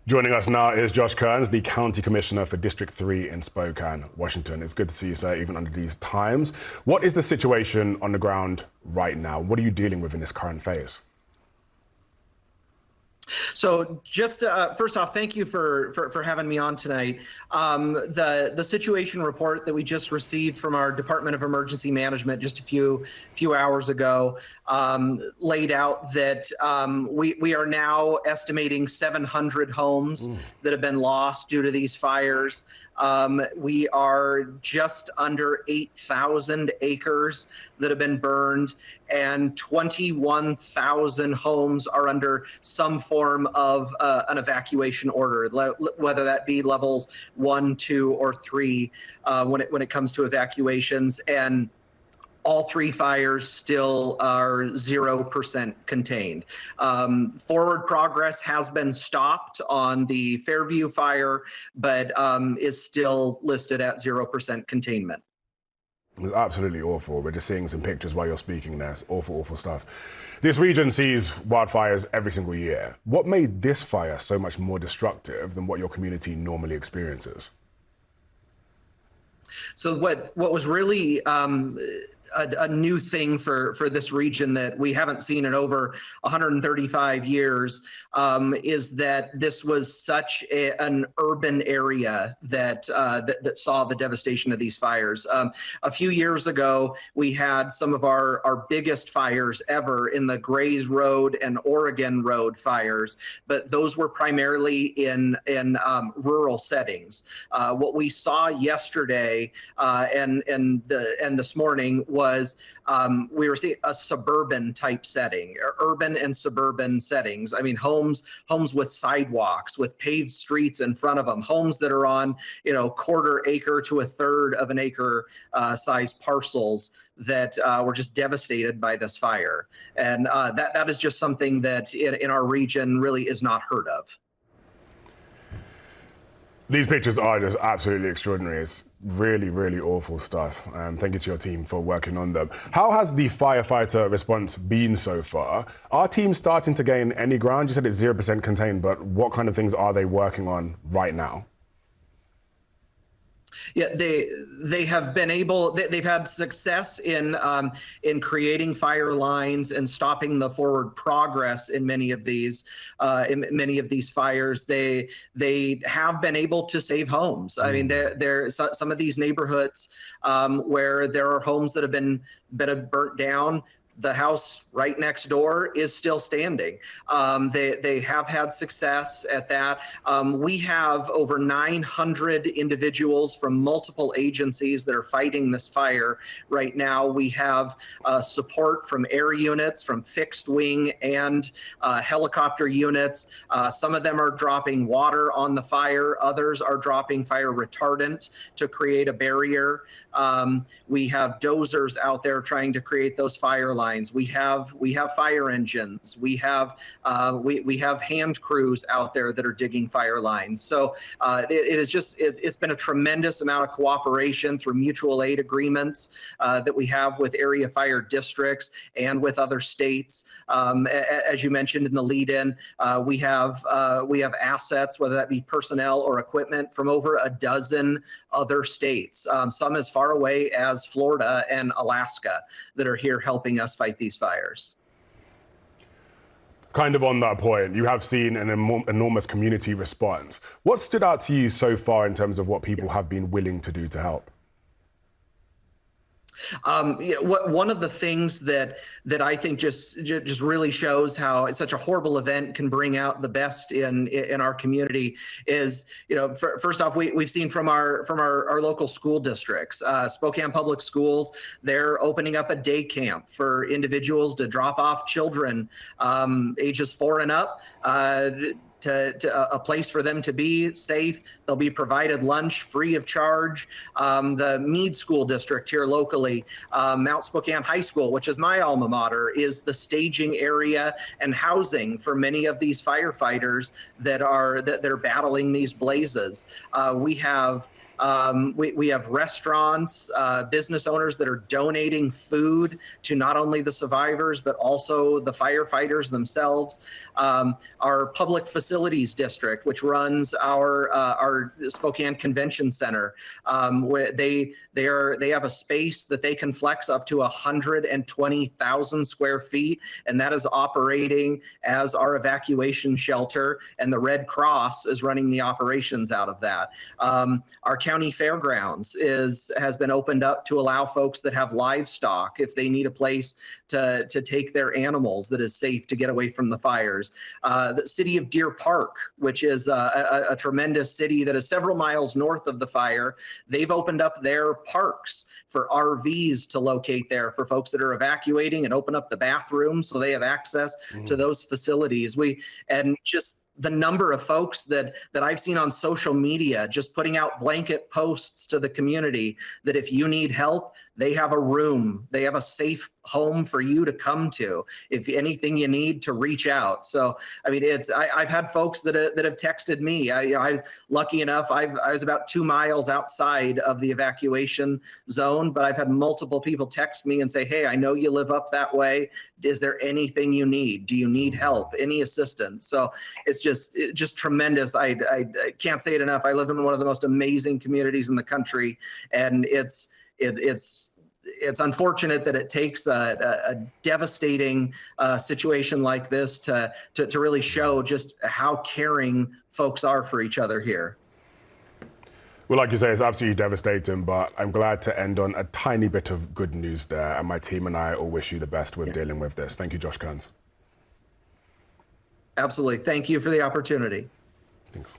Joining us now is Josh Kerns, the County Commissioner for District 3 in Spokane, Washington. It's good to see you, sir, even under these times. What is the situation on the ground right now? What are you dealing with in this current phase? So just first off, thank you for having me on tonight. The situation report that we just received from our Department of Emergency Management just a few hours ago laid out that we are now estimating 700 homes that have been lost due to these fires. We are just under 8,000 acres that have been burned, and 21,000 homes are under some form of an evacuation order, whether that be levels 1, 2, or 3 when it comes to evacuations. And all three fires still are 0% contained. Forward progress has been stopped on the Fairview fire, but is still listed at 0% containment. It was absolutely awful. We're just seeing some pictures while you're speaking there. It's awful, awful stuff. This region sees wildfires every single year. What made this fire so much more destructive than what your community normally experiences? So what was really a new thing for this region that we haven't seen in over 135 years is that this was such an urban area that saw the devastation of these fires. A few years ago, we had some of our biggest fires ever in the Grays Road and Oregon Road fires, but those were primarily in rural settings. What we saw yesterday and this morning was we were seeing a suburban type setting, urban and suburban settings. I mean, homes with sidewalks, with paved streets in front of them, homes that are on, quarter acre to a third of an acre size parcels that were just devastated by this fire. And that is just something that in our region really is not heard of. These pictures are just absolutely extraordinary. It's really, really awful stuff. Thank you to your team for working on them. How has the firefighter response been so far? Are teams starting to gain any ground? You said it's 0% contained, but what kind of things are they working on right now? Yeah, they have been able. They've had success in creating fire lines and stopping the forward progress in many of these fires. They have been able to save homes. I mean, there's some of these neighborhoods where there are homes that have been burnt down. The house right next door is still standing. They have had success at that. We have over 900 individuals from multiple agencies that are fighting this fire right now. We have support from air units, from fixed wing and helicopter units. Some of them are dropping water on the fire. Others are dropping fire retardant to create a barrier. We have dozers out there trying to create those fire lines. We have fire engines. We have hand crews out there that are digging fire lines. So it's been a tremendous amount of cooperation through mutual aid agreements that we have with area fire districts and with other states. As you mentioned in the lead-in, we have assets, whether that be personnel or equipment, from over a dozen other states, some as far away as Florida and Alaska, that are here helping us fight these fires. Kind of on that point, you have seen an enormous community response. What stood out to you so far in terms of what people have been willing to do to help? One of the things that I think just really shows how such a horrible event can bring out the best in our community is, first off, we've seen from our local school districts, Spokane Public Schools, they're opening up a day camp for individuals to drop off children ages 4 and up. To a place for them to be safe. They'll be provided lunch free of charge. The Meade School District here locally, Mount Spokane High School, which is my alma mater, is the staging area and housing for many of these firefighters that are battling these blazes. We have restaurants, business owners that are donating food to not only the survivors, but also the firefighters themselves. Our public facilities facilities district, which runs our Spokane Convention Center. Where they have a space that they can flex up to 120,000 square feet, and that is operating as our evacuation shelter, and the Red Cross is running the operations out of that. Our county fairgrounds has been opened up to allow folks that have livestock, if they need a place to take their animals that is safe to get away from the fires. The city of Deer Park, which is a tremendous city that is several miles north of the fire, they've opened up their parks for RVs to locate there for folks that are evacuating, and open up the bathrooms so they have access to those facilities. And just the number of folks that I've seen on social media just putting out blanket posts to the community that if you need help, they have a room, they have a safe home for you to come to. If anything you need, to reach out. So, I mean, I've had folks that have texted me. I was lucky enough, I was about 2 miles outside of the evacuation zone, but I've had multiple people text me and say, hey, I know you live up that way. Is there anything you need? Do you need help? Any assistance? So it's just tremendous. I can't say it enough. I live in one of the most amazing communities in the country, and it's unfortunate that it takes a devastating situation like this to really show just how caring folks are for each other here. Well, like you say, it's absolutely devastating, but I'm glad to end on a tiny bit of good news there. And my team and I all wish you the best with dealing with this. Thank you, Josh Kerns. Absolutely. Thank you for the opportunity. Thanks.